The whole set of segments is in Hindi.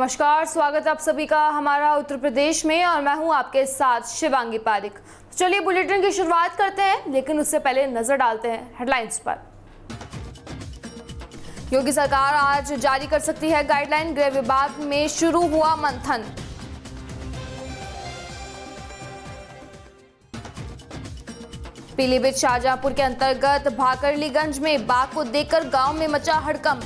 नमस्कार, स्वागत है आप सभी का हमारा उत्तर प्रदेश में और मैं हूं आपके साथ शिवांगी पारिक। चलिए बुलेटिन की शुरुआत करते हैं, लेकिन उससे पहले नजर डालते हैं हेडलाइंस पर। योगी सरकार आज जारी कर सकती है गाइडलाइन, गृह विभाग में शुरू हुआ मंथन। पीलीभीत शाहजहांपुर के अंतर्गत भाकरलीगंज में बाघ को देखकर गांव में मचा हड़कंप।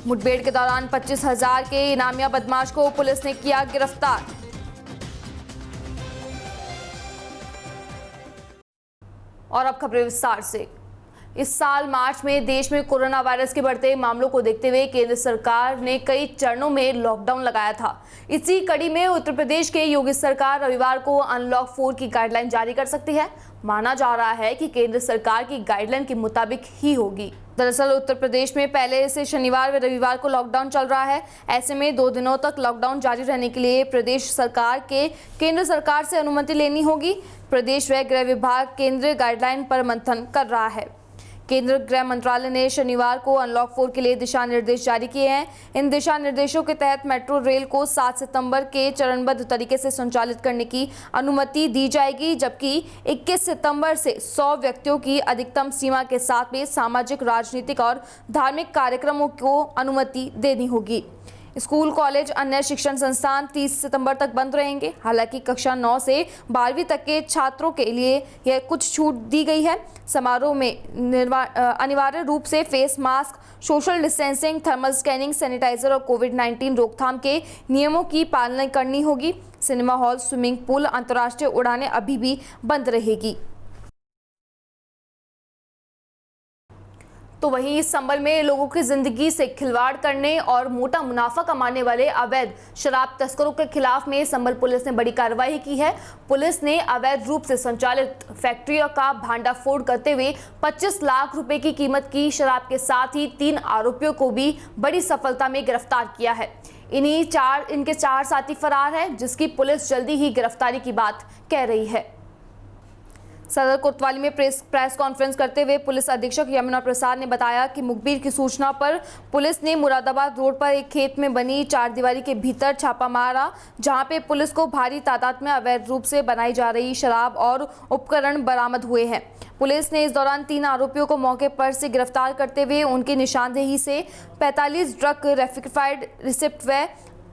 मुठभेड़ के दौरान 25,000 के इनामिया बदमाश को पुलिस ने किया गिरफ्तार। और अब खबरें विस्तार से। इस साल मार्च में देश में कोरोना वायरस के बढ़ते मामलों को देखते हुए केंद्र सरकार ने कई चरणों में लॉकडाउन लगाया था। इसी कड़ी में उत्तर प्रदेश के योगी सरकार रविवार को अनलॉक 4 की गाइडलाइन जारी कर सकती है। माना जा रहा है कि केंद्र सरकार की गाइडलाइन के मुताबिक ही होगी। दरअसल उत्तर प्रदेश में पहले से शनिवार व रविवार को लॉकडाउन चल रहा है। ऐसे में 2 दिनों तक लॉकडाउन जारी रहने के लिए प्रदेश सरकार के केंद्र सरकार से अनुमति लेनी होगी। प्रदेश व गृह विभाग केंद्रीय गाइडलाइन पर मंथन कर रहा है। केंद्रीय गृह मंत्रालय ने शनिवार को अनलॉक 4 के लिए दिशा निर्देश जारी किए हैं। इन दिशा निर्देशों के तहत मेट्रो रेल को 7 सितंबर के चरणबद्ध तरीके से संचालित करने की अनुमति दी जाएगी, जबकि 21 सितंबर से 100 व्यक्तियों की अधिकतम सीमा के साथ में सामाजिक, राजनीतिक और धार्मिक कार्यक्रमों को अनुमति देनी होगी। स्कूल, कॉलेज, अन्य शिक्षण संस्थान 30 सितंबर तक बंद रहेंगे। हालांकि कक्षा 9 से 12वीं तक के छात्रों के लिए यह कुछ छूट दी गई है। समारोह में अनिवार्य रूप से face mask, social distancing, thermal scanning, sanitiser और कोविड-19 रोकथाम के नियमों की पालना करनी होगी। सिनेमा हॉल, स्विमिंग पूल, अंतर्राष्ट्रीय उड़ानें अभी भी बंद रहेगी। तो वहीं इस संबल में लोगों की जिंदगी से खिलवाड़ करने और मोटा मुनाफा कमाने वाले अवैध शराब तस्करों के खिलाफ में संबल पुलिस ने बड़ी कार्रवाई की है। पुलिस ने अवैध रूप से संचालित फैक्ट्रियों का भांडाफोड़ करते हुए 25 लाख रुपए की कीमत की शराब के साथ ही 3 आरोपियों को भी बड़ी सफलता में गिरफ्तार किया है। इनके 4 साथी फरार हैं, जिसकी पुलिस जल्दी ही गिरफ्तारी की बात कह रही है। सदर कोतवाली में प्रेस कॉन्फ्रेंस करते हुए पुलिस अधीक्षक यमुना प्रसाद ने बताया कि मुखबिर की सूचना पर पुलिस ने मुरादाबाद रोड पर एक खेत में बनी 4 दीवारी के भीतर छापा मारा, जहां पे पुलिस को भारी तादाद में अवैध रूप से बनाई जा रही शराब और उपकरण बरामद हुए हैं। पुलिस ने इस दौरान 3 आरोपियों को मौके पर से गिरफ्तार करते हुए उनकी निशानदेही से 45 ड्रग रेक्टिफाइड रिसिप्ट व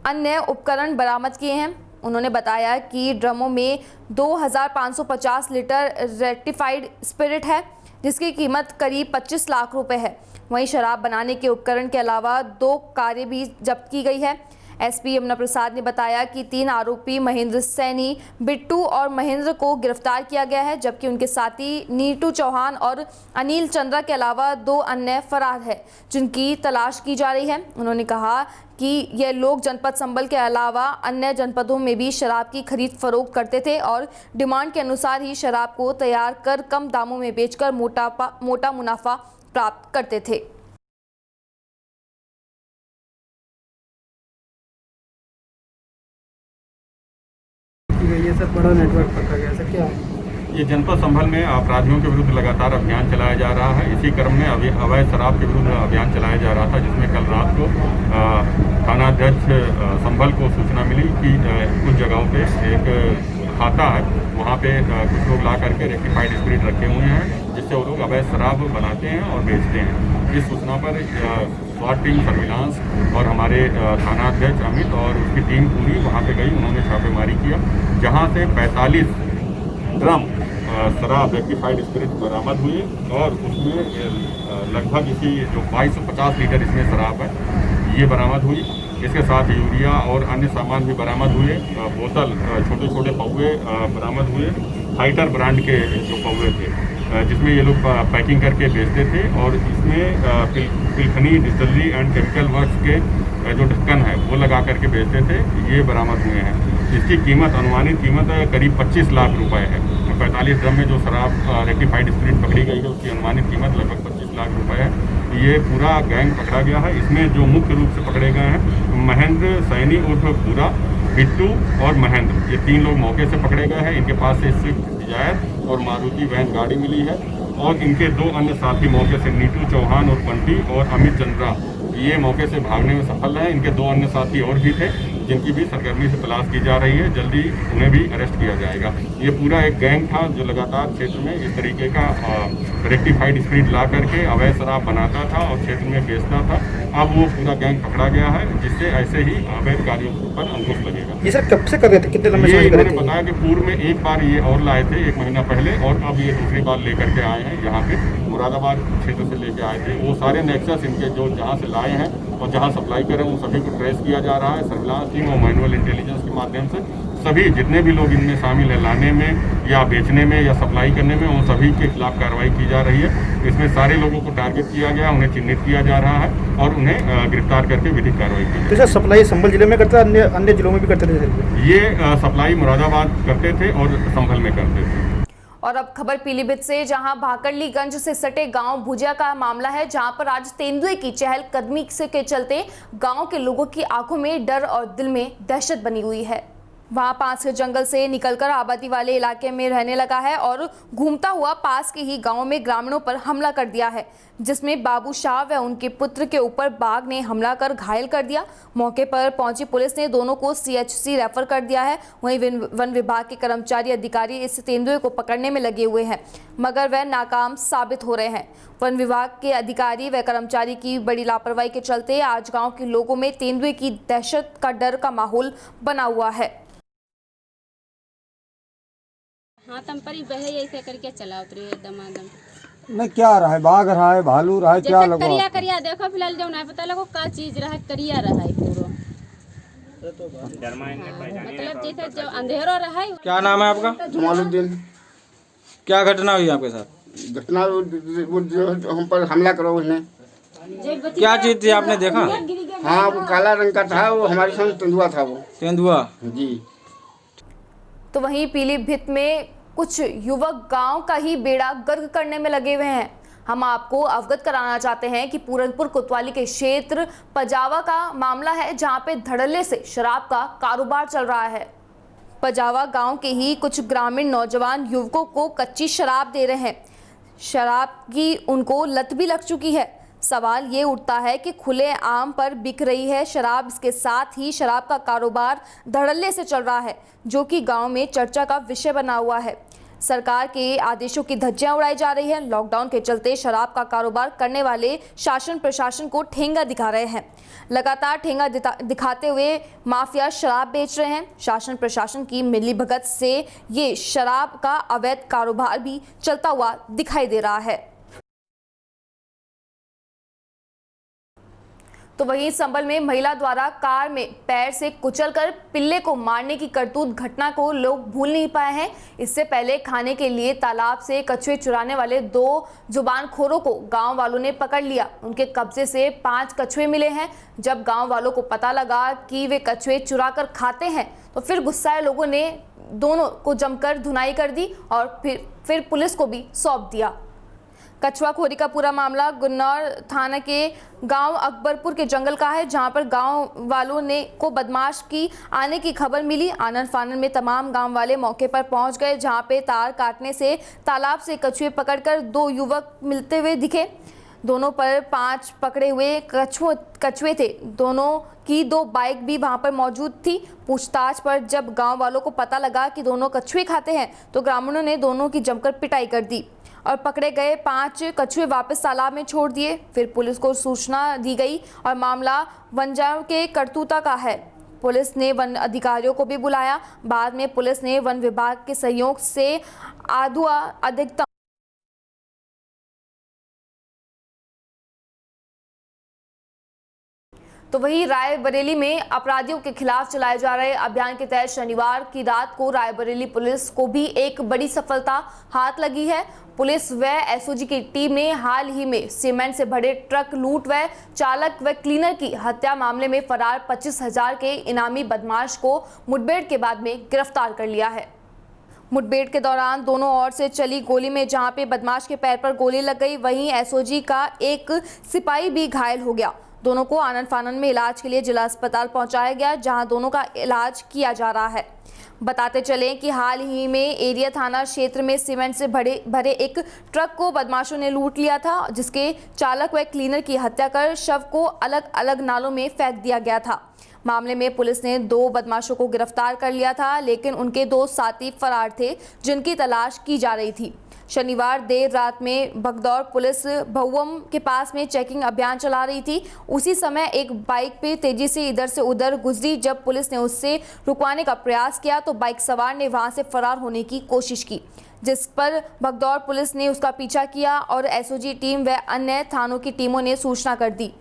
अन्य उपकरण बरामद किए हैं। उन्होंने बताया कि ड्रमों में 2550 लीटर रेक्टिफाइड स्पिरिट है, जिसकी कीमत करीब 25 लाख रुपए है। वहीं शराब बनाने के उपकरण के अलावा 2 कारें भी जब्त की गई है। एसपी यमुना प्रसाद ने बताया कि 3 आरोपी महेंद्र सैनी, बिट्टू और महेंद्र को गिरफ्तार किया गया है, जबकि उनके साथी नीटू चौहान और अनिल चंद्रा के अलावा 2 अन्य फरार हैं, जिनकी तलाश की जा रही है। उन्होंने कहा कि ये लोग जनपद संबल के अलावा अन्य जनपदों में भी शराब की खरीद फरोख्त करते थे और डिमांड के अनुसार ही शराब को तैयार कर कम दामों में बेचकर मोटा मुनाफा प्राप्त करते थे। ये सब बड़ा नेटवर्क पकड़ा गया सर, क्या ये जनपद संभल में अपराधियों के विरुद्ध लगातार अभियान चलाया जा रहा है। इसी क्रम में अवैध शराब के विरुद्ध अभियान चलाया जा रहा था, जिसमें कल रात को थानाध्यक्ष संभल को सूचना मिली कि कुछ जगहों पे एक खाता है, वहाँ पे कुछ लोग ला करके रेक्टिफाइड स्पिरिट रखे हुए हैं, जिससे वो लोग अवैध शराब बनाते हैं और बेचते हैं। इस सूचना पर स्वाट टीम सर्विलांस और हमारे थानाध्यक्ष अमित और उसकी टीम पूरी वहाँ पे गई। उन्होंने छापेमारी किया, जहाँ से 45 ड्रम शराब रेक्टिफाइड स्पिरिट बरामद हुई और उसमें लगभग इसी जो 2250 लीटर इसमें शराब है ये बरामद हुई। इसके साथ यूरिया और अन्य सामान भी बरामद हुए। बोतल, छोटे छोटे पौवे बरामद हुए, फाइटर ब्रांड के जो पौवे थे, जिसमें ये लोग पैकिंग करके बेचते थे। और इसमें Pilkhani distillery and chemical works के जो ढक्कन है वो लगा करके बेचते थे, ये बरामद हुए हैं। इसकी कीमत, अनुमानित कीमत करीब 25 लाख रुपए है। 45 ड्रम में जो शराब रेक्टिफाइड स्पिरिट पकड़ी गई है उसकी अनुमानित कीमत लगभग 25 लाख रुपए है। ये पूरा गैंग पकड़ा गया है। इसमें जो मुख्य रूप से पकड़े गए हैं महेंद्र सैनी उर्फ पूरा, बिट्टू और महेंद्र, ये 3 लोग मौके से पकड़े गए हैं। इनके पास से स्विफ्ट डिजायर और मारुति वैन गाड़ी मिली है। और इनके 2 अन्य साथी मौके से नीतू चौहान और बंटी और अमित चंद्रा ये मौके से भागने में सफल रहे। इनके 2 अन्य साथी और भी थे जिनकी भी सरगर्मी से तलाश की जा रही है। जल्दी उन्हें भी अरेस्ट किया जाएगा। ये पूरा एक गैंग था जो लगातार क्षेत्र में इस तरीके का रेक्टिफाइड स्प्रिट ला करके अवैध शराब बनाता था और क्षेत्र में बेचता था। अब वो पूरा गैंग पकड़ा गया है, जिससे ऐसे ही अवैध कार्यों पर अंकुश लगेगा। ये सर कब से कर रहे थे, कितने लंबे ये समय से कर इन्होंने रहे थे? बताया कि पूर्व में एक बार ये और लाए थे 1 महीना पहले, और अब ये दूसरी बार लेकर के आए हैं। यहाँ पे मुरादाबाद क्षेत्र से लेके आए थे। वो सारे नेक्सस इनके जो जहाँ से लाए हैं और जहाँ सप्लाई करें उन सभी को ट्रेस किया जा रहा है सर्विलांस टीम और मैनुअल इंटेलिजेंस के माध्यम से। सभी जितने भी लोग इनमें शामिल हैं लाने में या बेचने में या सप्लाई करने में, उन सभी के खिलाफ कार्रवाई की जा रही है। इसमें सारे लोगों को टारगेट किया गया, उन्हें चिन्हित किया जा रहा है और उन्हें गिरफ्तार करके विधिक कार्रवाई की। तो सर सप्लाई संभल जिले में करता है, अन्य जिलों में भी करते थे सर? ये सप्लाई मुरादाबाद करते थे और संभल में करते थे। और अब खबर पीलीभीत से, जहां भाकरलीगंज से सटे गांव भुजिया का मामला है, जहां पर आज तेंदुए की चहलकदमी से के चलते गांव के लोगों की आंखों में डर और दिल में दहशत बनी हुई है। वहां पास के जंगल से निकलकर आबादी वाले इलाके में रहने लगा है और घूमता हुआ पास के ही गांव में ग्रामीणों पर हमला कर दिया है, जिसमें बाबू शाह व उनके पुत्र के ऊपर बाघ ने हमला कर घायल कर दिया। मौके पर पहुंची पुलिस ने दोनों को CHC रेफर कर दिया है। वहीं वन विभाग के कर्मचारी अधिकारी इस तेंदुए को पकड़ने में लगे हुए हैं, मगर वह नाकाम साबित हो रहे हैं। वन विभाग के अधिकारी व कर्मचारी की बड़ी लापरवाही के चलते आज गाँव के लोगों में तेंदुए की दहशत का डर का माहौल बना हुआ है। हाँ तम पर ही बहे ऐसे करके चला उतरे दमादम। नहीं क्या रहा है, बाघ रहा है, भालू रहा है, क्या जैसे लगा? करिया करिया देखो फिलहाल जो नहीं पता लगो का चीज रहा है, करिया रहा है पूरा, मतलब जैसे जो अंधेरो रहा है। क्या नाम है आपका? जमालुद्दीन। क्या घटना हुई आपके साथ? घटना वो जो हम पर हमला करो उसने। क्या चीज थी आपने देखा? हाँ वो काला रंग का था, वो हमारे साथ तेंदुआ था वो। तेंदुआ जी। तो वहीं पीलीभीत में कुछ युवक गांव का ही बेड़ा गर्क करने में लगे हुए हैं। हम आपको अवगत कराना चाहते हैं कि पूरनपुर कोतवाली के क्षेत्र पजावा का मामला है, जहां पे धड़ल्ले से शराब का कारोबार चल रहा है। पजावा गांव के ही कुछ ग्रामीण नौजवान युवकों को कच्ची शराब दे रहे हैं। शराब की उनको लत भी लग चुकी है। सवाल ये उठता है कि खुले आम पर बिक रही है शराब, इसके साथ ही शराब का कारोबार धड़ल्ले से चल रहा है, जो कि गांव में चर्चा का विषय बना हुआ है। सरकार के आदेशों की धज्जियां उड़ाई जा रही है। लॉकडाउन के चलते शराब का कारोबार करने वाले शासन प्रशासन को ठेंगा दिखा रहे हैं। लगातार ठेंगा दिखाते हुए माफिया शराब बेच रहे हैं। शासन प्रशासन की मिलीभगत से ये शराब का अवैध कारोबार भी चलता हुआ दिखाई दे रहा है। तो वहीं संभल में महिला द्वारा कार में पैर से कुचलकर पिल्ले को मारने की करतूत घटना को लोग भूल नहीं पाए हैं। इससे पहले खाने के लिए तालाब से कछुए चुराने वाले 2 जुबानखोरों को गांव वालों ने पकड़ लिया। उनके कब्जे से 5 कछुए मिले हैं। जब गांव वालों को पता लगा कि वे कछुए चुरा कर खाते हैं, तो फिर गुस्साए लोगों ने दोनों को जमकर धुनाई कर दी और फिर पुलिस को भी सौंप दिया। कछुआखोरी का पूरा मामला गुन्नौर थाना के गांव अकबरपुर के जंगल का है, जहां पर गांव वालों ने को बदमाश की आने की खबर मिली। आनन फानन में तमाम गांव वाले मौके पर पहुंच गए, जहां पे तार काटने से तालाब से कछुए पकड़कर 2 युवक मिलते हुए दिखे। दोनों पर 5 पकड़े हुए कछुए थे। दोनों की 2 बाइक भी वहां पर मौजूद थी। पूछताछ पर जब गांव वालों को पता लगा कि दोनों कछुए खाते हैं, तो ग्रामीणों ने दोनों की जमकर पिटाई कर दी और पकड़े गए 5 कछुए वापस तालाब में छोड़ दिए। फिर पुलिस को सूचना दी गई और मामला वनजाओं के करतूता का है। पुलिस ने वन अधिकारियों को भी बुलाया। बाद में पुलिस ने वन विभाग के सहयोग से आधुआ अधिकतम तो वहीं रायबरेली में अपराधियों के खिलाफ चलाए जा रहे अभियान के तहत शनिवार की रात को रायबरेली पुलिस को भी एक बड़ी सफलता हाथ लगी है। पुलिस व एसओजी की टीम ने हाल ही में सीमेंट से भरे ट्रक लूट व चालक व क्लीनर की हत्या मामले में फरार 25,000 के इनामी बदमाश को मुठभेड़ के बाद में गिरफ्तार कर लिया है। मुठभेड़ के दौरान दोनों ओर से चली गोली में जहां पे बदमाश के पैर पर गोली लग गई, वहीं एसओजी का एक सिपाही भी घायल हो गया। दोनों को आनन फानन में इलाज के लिए जिला अस्पताल पहुंचाया गया, जहां दोनों का इलाज किया जा रहा है। बताते चलें कि हाल ही में एरिया थाना क्षेत्र में सीमेंट से भरे एक ट्रक को बदमाशों ने लूट लिया था, जिसके चालक व क्लीनर की हत्या कर शव को अलग अलग नालों में फेंक दिया गया था। मामले में पुलिस ने 2 बदमाशों को गिरफ्तार कर लिया था, लेकिन उनके 2 साथी फरार थे, जिनकी तलाश की जा रही थी। शनिवार देर रात में भगदौर पुलिस भौवम के पास में चेकिंग अभियान चला रही थी। उसी समय एक बाइक पे तेजी से इधर से उधर गुजरी। जब पुलिस ने उससे रुकवाने का प्रयास किया तो बाइक सवार ने वहां से फरार होने की कोशिश की, जिस पर भगदौर पुलिस ने उसका पीछा किया और एसओजी टीम व अन्य थानों की टीमों ने सूचना कर दी।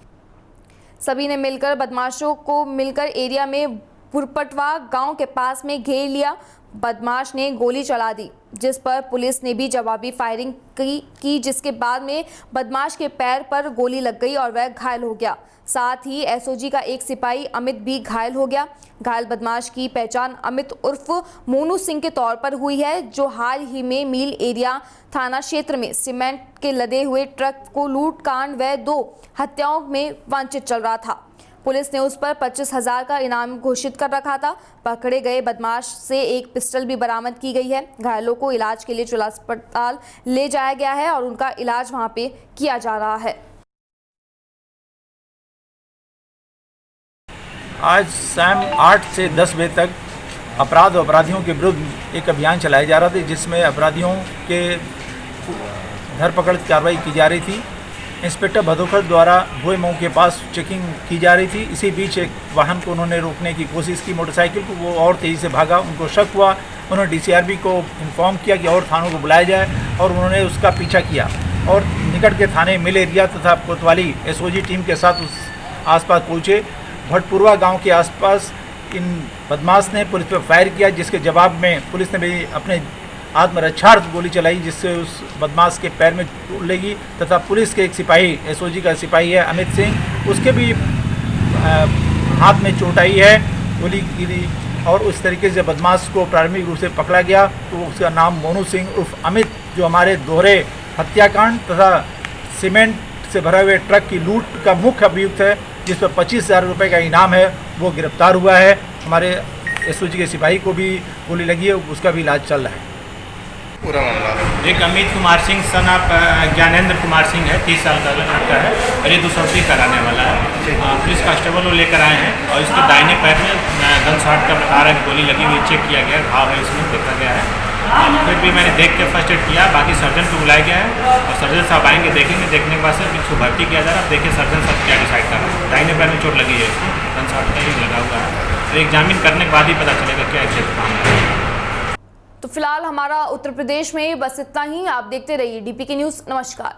सभी ने मिलकर बदमाशों को एरिया में बुरपटवा गांव के पास में घेर लिया। बदमाश ने गोली चला दी, जिस पर पुलिस ने भी जवाबी फायरिंग की, जिसके बाद में बदमाश के पैर पर गोली लग गई और वह घायल हो गया। साथ ही एसओजी का एक सिपाही अमित भी घायल हो गया। घायल बदमाश की पहचान अमित उर्फ मोनू सिंह के तौर पर हुई है, जो हाल ही में मील एरिया थाना क्षेत्र में सीमेंट के लदे हुए ट्रक को लूट कांड व 2 हत्याओं में वांछित चल रहा था। पुलिस ने उस पर 25,000 का इनाम घोषित कर रखा था। पकड़े गए बदमाश से एक पिस्टल भी बरामद की गई है। घायलों को इलाज के लिए जिला अस्पताल ले जाया गया है और उनका इलाज वहां पे किया जा रहा है। आज शाम 8 से 10 बजे तक अपराध और अपराधियों के विरुद्ध एक अभियान चलाया जा रहा था, जिसमें अपराधियों के धरपकड़ की कार्रवाई की जा रही थी। इंस्पेक्टर भदोखर द्वारा भोए मऊ के पास चेकिंग की जा रही थी। इसी बीच एक वाहन को उन्होंने रोकने की कोशिश की, मोटरसाइकिल को, वो और तेज़ी से भागा। उनको शक हुआ, उन्होंने डीसीआरबी को इन्फॉर्म किया कि और थानों को बुलाया जाए और उन्होंने उसका पीछा किया और निकट के थाने मिल एरिया तथा कोतवाली एसओजी टीम के साथ उस आसपास पहुँचे। भटपुरवा गाँव के आसपास इन बदमाश ने पुलिस पर फायर किया, जिसके जवाब में पुलिस ने भी अपने आत्मरक्षार्थ गोली चलाई, जिससे उस बदमाश के पैर में चोट लगी तथा पुलिस के एक सिपाही, एसओजी का सिपाही है अमित सिंह, उसके भी हाथ में चोट आई है, गोली गिरी। और उस तरीके से बदमाश को प्रारंभिक रूप से पकड़ा गया तो उसका नाम मोनू सिंह उर्फ अमित, जो हमारे दोहरे हत्याकांड तथा सीमेंट से भरे हुए ट्रक की लूट का मुख्य अभियुक्त है, जिस पर 25,000 रुपये का इनाम है, वो गिरफ्तार हुआ है। हमारे एसओजी के सिपाही को भी गोली लगी है, उसका भी इलाज चल रहा है। पूरा मामला एक अमित कुमार सिंह सन ऑफ ज्ञानेंद्र कुमार सिंह है, 30 साल का लड़का है और ये दूसरी कराने वाला है। पुलिस कांस्टेबल वो लेकर आए हैं और इसके दाहिने पैर में गन शॉट का बता रहा है कि गोली लगी हुई, चेक किया गया, घाव है इसमें देखा गया है। फिर भी मैंने देख के फर्स्ट एड किया, बाकी सर्जन को बुलाया गया है और सर्जन साहब आएंगे, देखेंगे, देखने के बाद से इसको भर्ती किया जा रहा है। देखिए सर्जन साहब क्या डिसाइड कर रहे हैं। दाहिने पैर में चोट लगी है, इसमें गन शॉट का ही लगा हुआ है, तो एग्जामिन करने के बाद ही पता चलेगा क्या एग्जैक्ट मामला है। तो फिलहाल हमारा उत्तर प्रदेश में बस इतना ही। आप देखते रहिए डीपीके न्यूज़। नमस्कार।